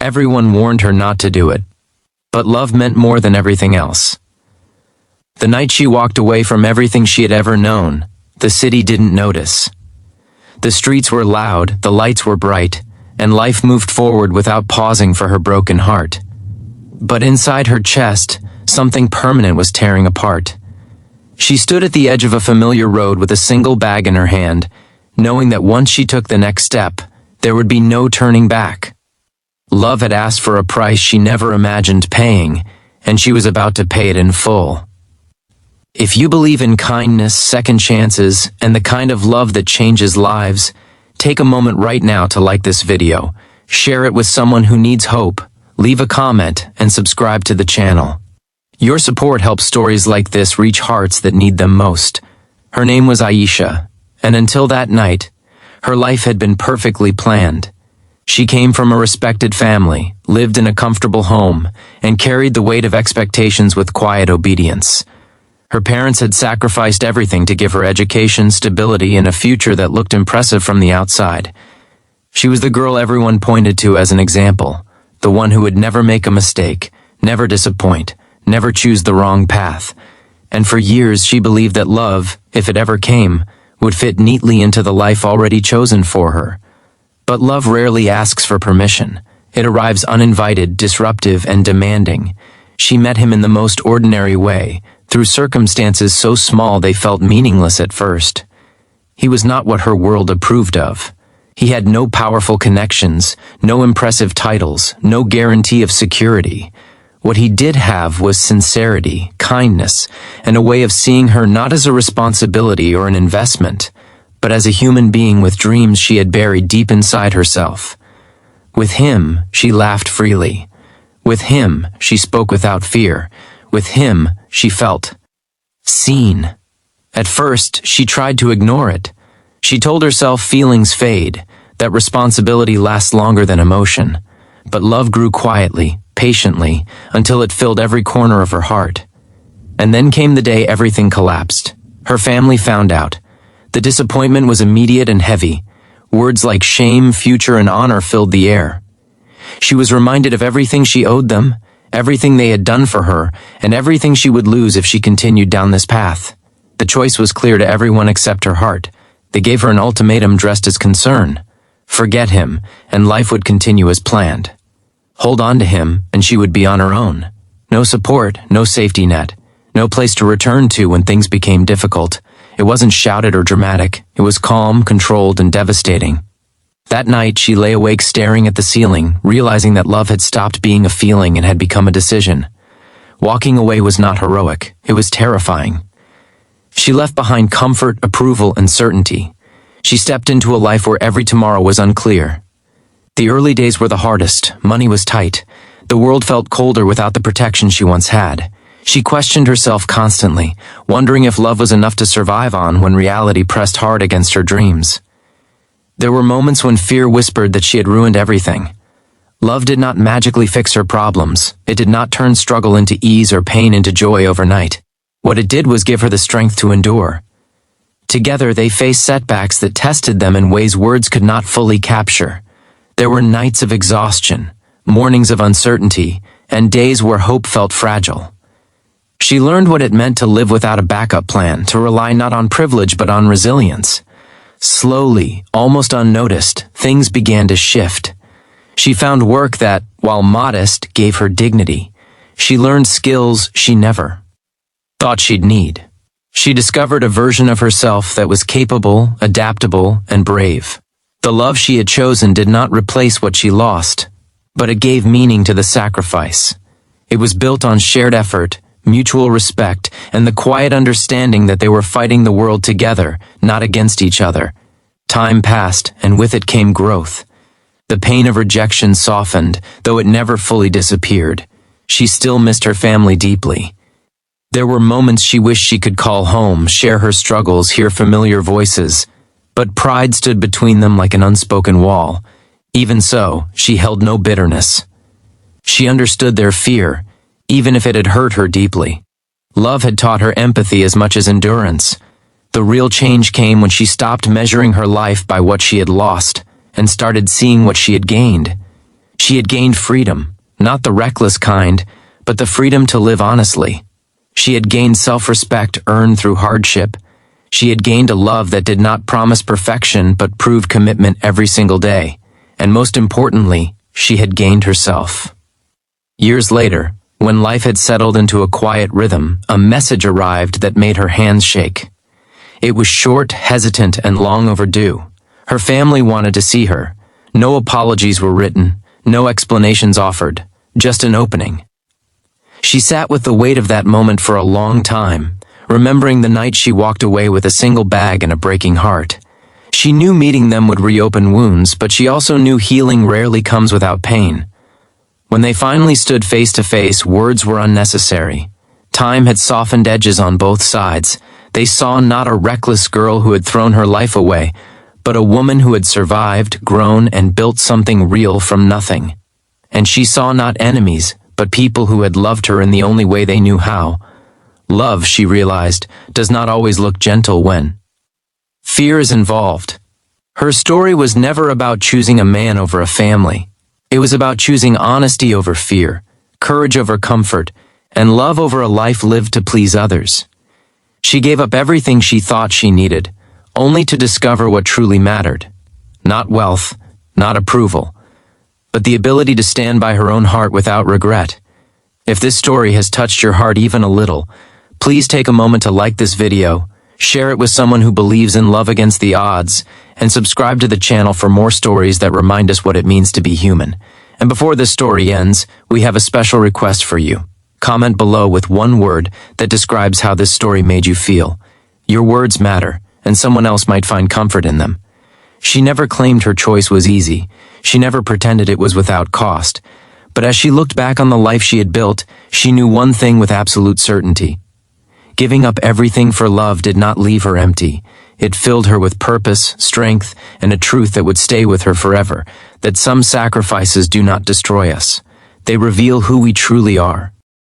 Everyone warned her not to do it. But love meant more than everything else. The night she walked away from everything she had ever known, the city didn't notice. The streets were loud, the lights were bright, and life moved forward without pausing for her broken heart. But inside her chest, something permanent was tearing apart. She stood at the edge of a familiar road with a single bag in her hand, knowing that once she took the next step, there would be no turning back. Love had asked for a price she never imagined paying, and she was about to pay it in full. If you believe in kindness, second chances, and the kind of love that changes lives, take a moment right now to like this video, share it with someone who needs hope, leave a comment, and subscribe to the channel. Your support helps stories like this reach hearts that need them most. Her name was Aisha, and until that night, her life had been perfectly planned. She came from a respected family, lived in a comfortable home, and carried the weight of expectations with quiet obedience. Her parents had sacrificed everything to give her education, stability, and a future that looked impressive from the outside. She was the girl everyone pointed to as an example, the one who would never make a mistake, never disappoint, never choose the wrong path. And for years she believed that love, if it ever came, would fit neatly into the life already chosen for her. But love rarely asks for permission. It arrives uninvited, disruptive, and demanding. She met him in the most ordinary way, through circumstances so small they felt meaningless at first. He was not what her world approved of. He had no powerful connections, no impressive titles, no guarantee of security. What he did have was sincerity, kindness, and a way of seeing her not as a responsibility or an investment, but as a human being with dreams she had buried deep inside herself. With him, she laughed freely. With him, she spoke without fear. With him, she felt seen. At first, she tried to ignore it. She told herself feelings fade, that responsibility lasts longer than emotion. But love grew quietly, patiently, until it filled every corner of her heart. And then came the day everything collapsed. Her family found out. The disappointment was immediate and heavy. Words like shame, future, and honor filled the air. She was reminded of everything she owed them, everything they had done for her, and everything she would lose if she continued down this path. The choice was clear to everyone except her heart. They gave her an ultimatum dressed as concern. Forget him, and life would continue as planned. Hold on to him, and she would be on her own. No support, no safety net, no place to return to when things became difficult. It wasn't shouted or dramatic. It was calm, controlled, and devastating. That night, she lay awake staring at the ceiling, realizing that love had stopped being a feeling and had become a decision. Walking away was not heroic. It was terrifying. She left behind comfort, approval, and certainty. She stepped into a life where every tomorrow was unclear. The early days were the hardest. Money was tight. The world felt colder without the protection she once had. She questioned herself constantly, wondering if love was enough to survive on when reality pressed hard against her dreams. There were moments when fear whispered that she had ruined everything. Love did not magically fix her problems. It did not turn struggle into ease or pain into joy overnight. What it did was give her the strength to endure. Together, they faced setbacks that tested them in ways words could not fully capture. There were nights of exhaustion, mornings of uncertainty, and days where hope felt fragile. She learned what it meant to live without a backup plan, to rely not on privilege but on resilience. Slowly, almost unnoticed, things began to shift. She found work that, while modest, gave her dignity. She learned skills she never thought she'd need. She discovered a version of herself that was capable, adaptable, and brave. The love she had chosen did not replace what she lost, but it gave meaning to the sacrifice. It was built on shared effort, mutual respect, and the quiet understanding that they were fighting the world together, not against each other. Time passed, and with it came growth. The pain of rejection softened, though it never fully disappeared. She still missed her family deeply. There were moments she wished she could call home, share her struggles, hear familiar voices, but pride stood between them like an unspoken wall. Even so, she held no bitterness. She understood their fear, even if it had hurt her deeply. Love had taught her empathy as much as endurance. The real change came when she stopped measuring her life by what she had lost and started seeing what she had gained. She had gained freedom, not the reckless kind, but the freedom to live honestly. She had gained self-respect earned through hardship. She had gained a love that did not promise perfection but proved commitment every single day. And most importantly, she had gained herself. Years later, when life had settled into a quiet rhythm, a message arrived that made her hands shake. It was short, hesitant, and long overdue. Her family wanted to see her. No apologies were written, no explanations offered, just an opening. She sat with the weight of that moment for a long time, remembering the night she walked away with a single bag and a breaking heart. She knew meeting them would reopen wounds, but she also knew healing rarely comes without pain. When they finally stood face to face, words were unnecessary. Time had softened edges on both sides. They saw not a reckless girl who had thrown her life away, but a woman who had survived, grown, and built something real from nothing. And she saw not enemies, but people who had loved her in the only way they knew how. Love, she realized, does not always look gentle when fear is involved. Her story was never about choosing a man over a family. It was about choosing honesty over fear, courage over comfort, and love over a life lived to please others. She gave up everything she thought she needed, only to discover what truly mattered. Not wealth, not approval, but the ability to stand by her own heart without regret. If this story has touched your heart even a little, please take a moment to like this video, share it with someone who believes in love against the odds, and subscribe to the channel for more stories that remind us what it means to be human. And before this story ends, we have a special request for you. Comment below with one word that describes how this story made you feel. Your words matter, and someone else might find comfort in them. She never claimed her choice was easy. She never pretended it was without cost. But as she looked back on the life she had built, she knew one thing with absolute certainty. Giving up everything for love did not leave her empty. It filled her with purpose, strength, and a truth that would stay with her forever, that some sacrifices do not destroy us. They reveal who we truly are.